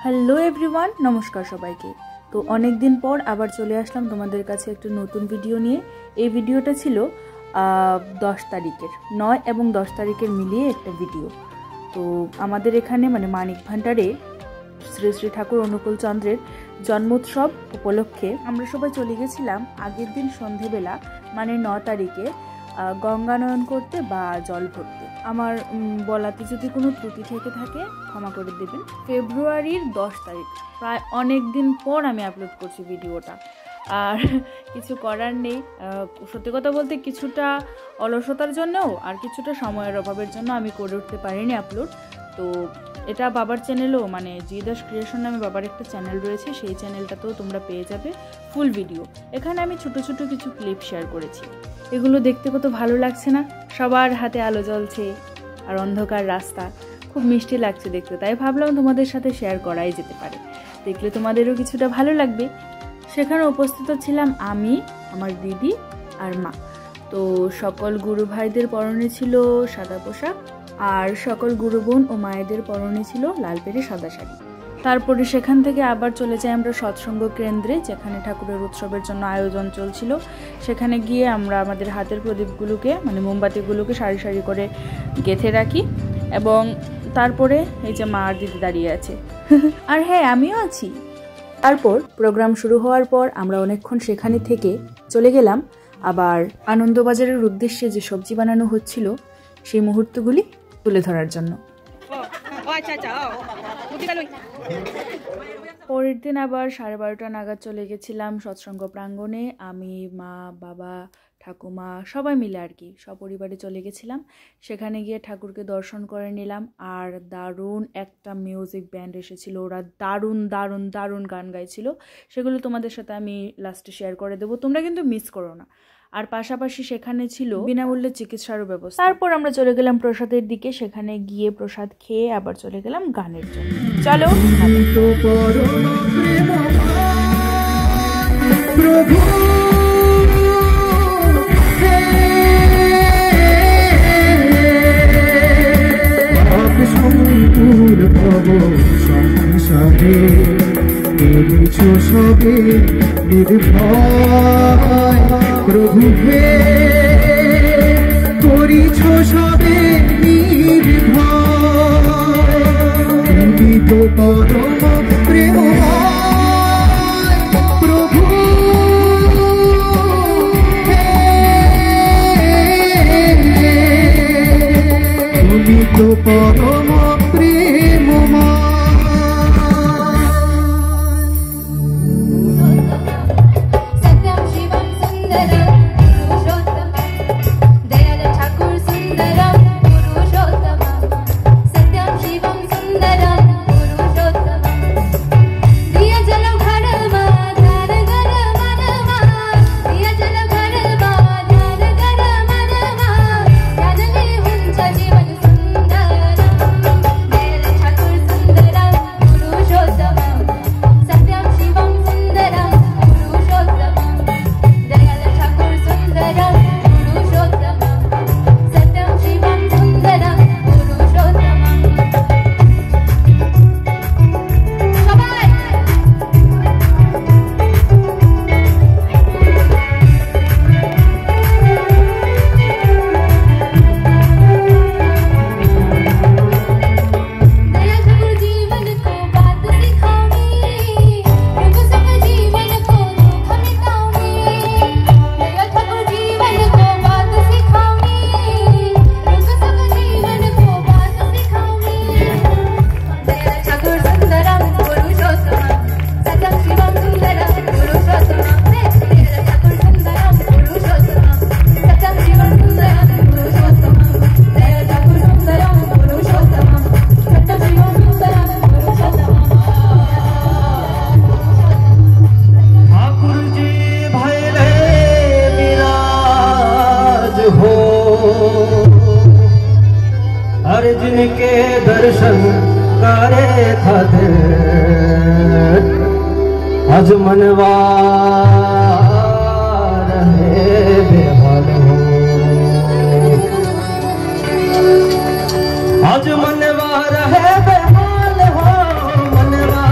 Hello everyone, নমস্কার সবাইকে। তো অনেক দিন পর আবার চলে আসলাম তোমাদের কাছে একটা নতুন ভিডিও নিয়ে। এই ভিডিওটা ছিল 10 তারিখের 9 এবং 10 তারিখের মিলিয়ে একটা ভিডিও। তো আমাদের এখানে মানিক ভান্ডারে শ্রী শ্রী ঠাকুর অনুকূল চন্দ্রের জন্মোৎসব উপলক্ষে আমরা সবাই চলে গেছিলাম আগের দিন সন্ধেবেলা 9 তারিখে গঙ্গানয়ন করতে বা জল ভরতে। আমার বলাতে যদি কোনো ত্রুটি থেকে থাকে ক্ষমা করে দেবেন। ফেব্রুয়ারির 10 তারিখ, প্রায় অনেক দিন পর আমি আপলোড করছি ভিডিওটা, আর কিছু করার নেই। সত্যি কথা বলতে কিছুটা অলসতার জন্যও আর কিছুটা সময়ের অভাবের জন্য আমি করে উঠতে পারিনি আপলোড। তো এটা বাবার চ্যানেলও, জি দাস ক্রিয়েশন নামে বাবার একটা চ্যানেল রয়েছে, সেই চ্যানেলটাতেও তোমরা পেয়ে যাবে ফুল ভিডিও। এখানে আমি ছোট ছোট কিছু ক্লিপ শেয়ার করেছি। এগুলো দেখতে কত ভালো লাগছে না? সবার হাতে আলো জ্বলছে আর অন্ধকার রাস্তা, খুব মিষ্টি লাগছে দেখতে। তাই ভাবলাম তোমাদের সাথে শেয়ার করাই যেতে পারে, দেখলে তোমাদেরও কিছুটা ভালো লাগবে। সেখানে উপস্থিত ছিলাম আমি, আমার দিদি আর মা। তো সকল গুরু ভাইদের পরনে ছিল সাদা পোশাক, আর সকল গুরু বোন ও মায়েদের পরনে ছিল লাল পেরে সাদা শাড়ি। তারপরে সেখান থেকে আবার চলে যাই আমরা সৎসঙ্গ কেন্দ্রে, যেখানে ঠাকুরের উৎসবের জন্য আয়োজন চলছিল। সেখানে গিয়ে আমরা আমাদের হাতের প্রদীপগুলোকে মোমবাতিগুলোকে সারি সারি করে গেঁথে রাখি, এবং তারপরে এই যে মা আর দিদি দাঁড়িয়ে আছে আর হ্যাঁ, আমিও আছি। তারপর প্রোগ্রাম শুরু হওয়ার পর আমরা অনেকক্ষণ সেখানে থেকে চলে গেলাম আবার আনন্দবাজারের উদ্দেশ্যে যে সবজি বানানো হচ্ছিল সেই মুহূর্তগুলি তুলে ধরার জন্য। পরের দিন আবার 12:30 নাগাদ চলে গেছিলাম সৎসঙ্গ প্রাঙ্গণে। আমি, মা, বাবা, ঠাকুমা সবাই মিলে আর কি সপরিবারে চলে গেছিলাম। সেখানে গিয়ে ঠাকুরকে দর্শন করে নিলাম। আর দারুণ একটা মিউজিক ব্যান্ড এসেছিল, ওরা দারুণ দারুণ দারুণ গান গাইছিল। সেগুলো তোমাদের সাথে আমি লাস্টে শেয়ার করে দেবো, তোমরা কিন্তু মিস করো না। আর পাশাপাশি সেখানে ছিল বিনামূল্যে চিকিৎসারও ব্যবস্থা। তারপর আমরা চলে গেলাম প্রসাদের দিকে। সেখানে গিয়ে প্রসাদ খেয়ে আবার চলে গেলাম গানের জন্য। চলো। সবে নির্ভয় প্রভু হে, করিছ সবে নির্ভয়, তুমি তো পরম প্রেমময় প্রভু হে, তুমি তো পরম প্রেমময়। हर जिनके दर्शन करे खातिर आज मनवा रहे बेहाल हो, आज मनवा रहे बेहाल हो, मनवा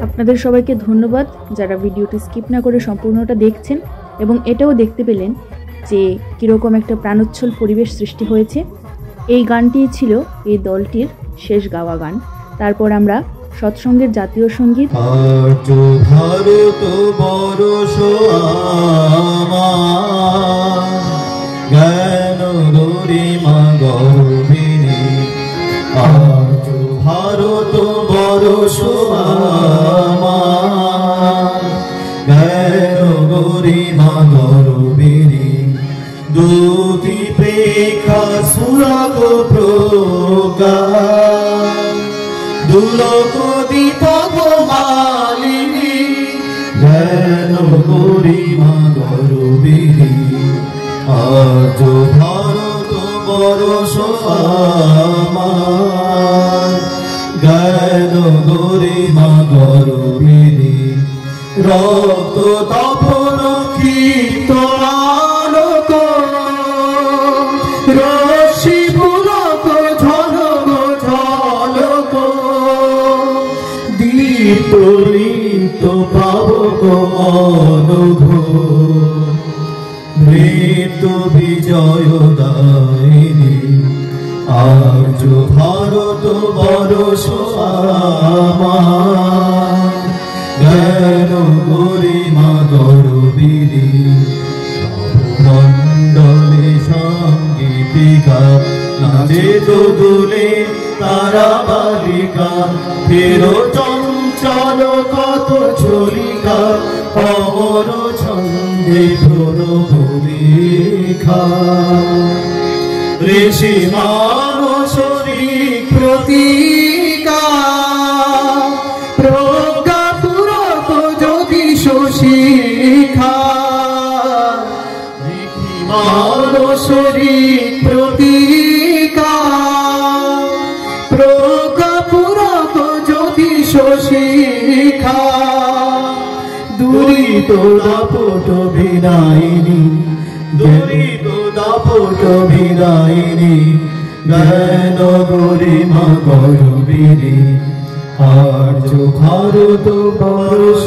আপনাদের সবাইকে ধন্যবাদ যারা ভিডিওটি স্কিপ না করে সম্পূর্ণটা দেখছেন এবং এটাও দেখতে পেলেন যে কীরকম একটা প্রাণোচ্ছল পরিবেশ সৃষ্টি হয়েছে। এই গানটি ছিল এই দলটির শেষ গাওয়া গান। তারপর আমরা সৎসঙ্গের জাতীয় সঙ্গীত ভারত বরষ গরিমা গরবিনী দুটি প্রেক্ষা সুরগ প্রকার দুলক দীপক মালিনী জ্ঞান গরিমা গরবিনী আজ ভারত বরষ আমার জ্ঞান গরিমা গরবিনী রক্ত তপন কীর্তনালোক রশ্মি পুলক ঝলক ঝলক দীপ্ত লিপ্ত পাবক অনঘ মৃত্যু বিজয় দায়িনী আজ ভারত বরষ আমার জ্ঞান গরিমা গরবিনী মণ্ডলে সঙ্গীতিকা নাচে দোদুলে তারা বালিকা ফেরো চঞ্চল কত ছলিকা অমর ছন্দে প্রণবরেখা ঋষি মানসরী প্রতীকা প্রজ্ঞাপূরক জ্যোতিষ শিখা মানসরী প্রতীকা প্রজ্ঞাপূরক জ্যোতিষ শিখা দুরিত দাপট বিনায়িনী দুরিত দাপট বিদায়িনী জ্ঞান গরিমা গৌরবীরে আর্য ভারত বর্ষ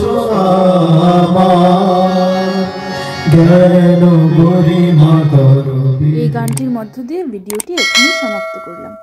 আমার জ্ঞান গরিমা গৌরবীরে। এই গানটির মধ্য দিয়ে ভিডিওটি এখানেই সমাপ্ত করলাম।